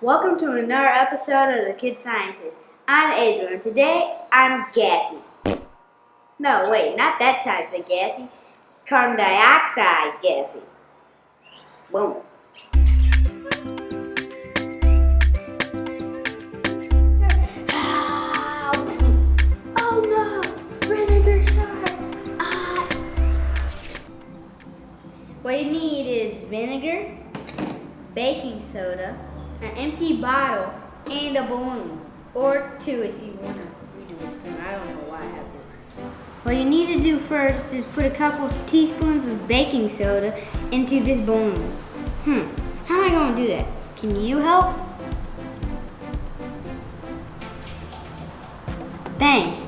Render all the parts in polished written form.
Welcome to another episode of the Kid Scientist. I'm Adrian. Today I'm Gassy. No, wait, not that type of Gassy. Carbon dioxide Gassy. Boom. Oh no! Vinegar shot! What you need is vinegar, baking soda, an empty bottle, and a balloon. Or two if you want to redo this. I don't know why I have to. What you need to do first is put a couple teaspoons of baking soda into this balloon. How am I going to do that? Can you help? Thanks.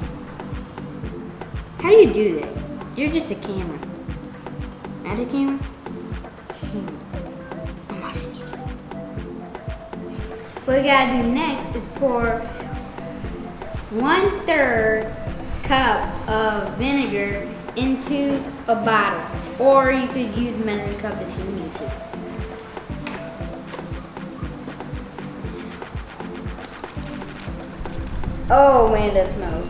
How do you do that? You're just a camera. Magic camera? I'm watching you. What we gotta do next is pour 1/3 cup of vinegar into a bottle, or you could use a measuring cup if you need to. Oh man, that smells.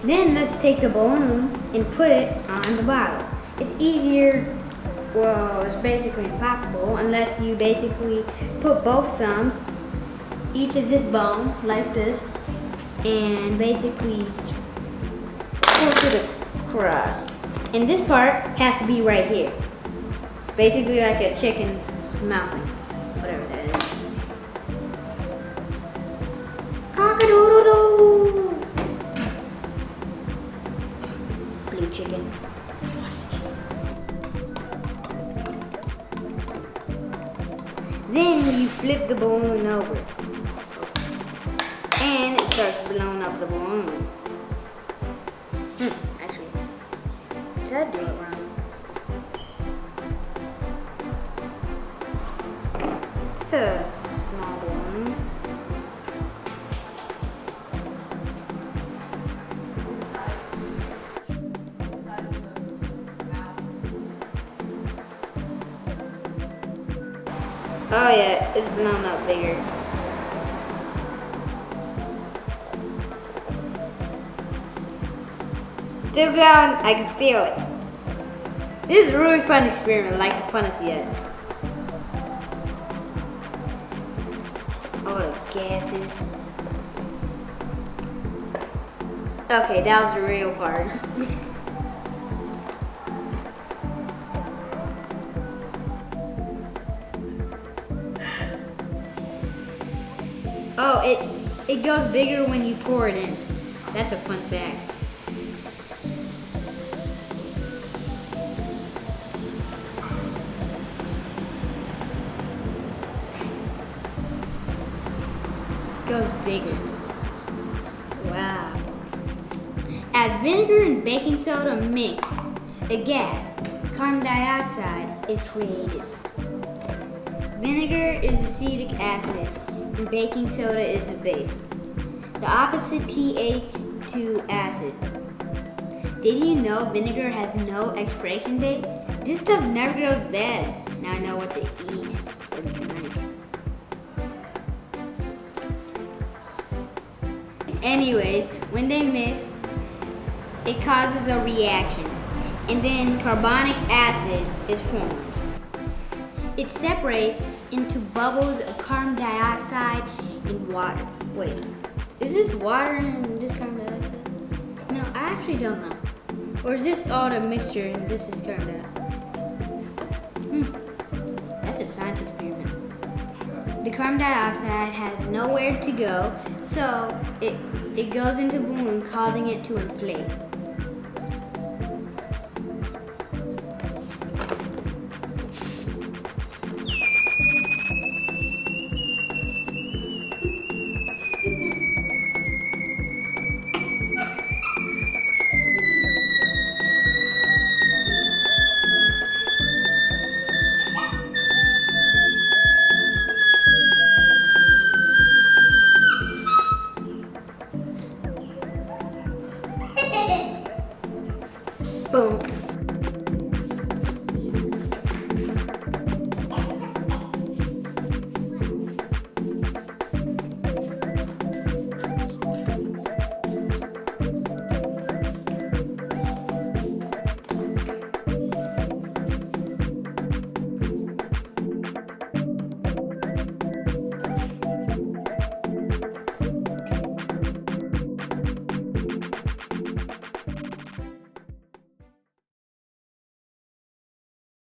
Then let's take the balloon and put it on the bottle. It's easier, well, it's basically impossible unless you basically put both thumbs, each of this bone, like this, and basically pull to the cross. And this part has to be right here. Basically like a chicken's mouthing, whatever that is. Cock-a-doodle-doo! Blue chicken. Then you flip the balloon over. And it starts blowing up the balloon. Actually, did I do it wrong? It's a small balloon. Oh yeah, it's blown up bigger. Still going, I can feel it. This is a really fun experiment, like the funnest yet. Oh, the gases. Okay, that was the real part. Oh, it goes bigger when you pour it in. That's a fun fact. It goes bigger. Wow. As vinegar and baking soda mix, a gas, carbon dioxide, is created. Vinegar is acetic acid, and baking soda is the base. The opposite pH to acid. Did you know vinegar has no expiration date? This stuff never goes bad. Now I know what to eat or drink. Anyways, when they mix, it causes a reaction, and then carbonic acid is formed. It separates into bubbles of carbon dioxide and water. Wait, is this water and this carbon dioxide? No, I actually don't know. Or is this all the mixture and this is carbon dioxide? That's a science experiment. The carbon dioxide has nowhere to go, so it goes into the balloon, causing it to inflate.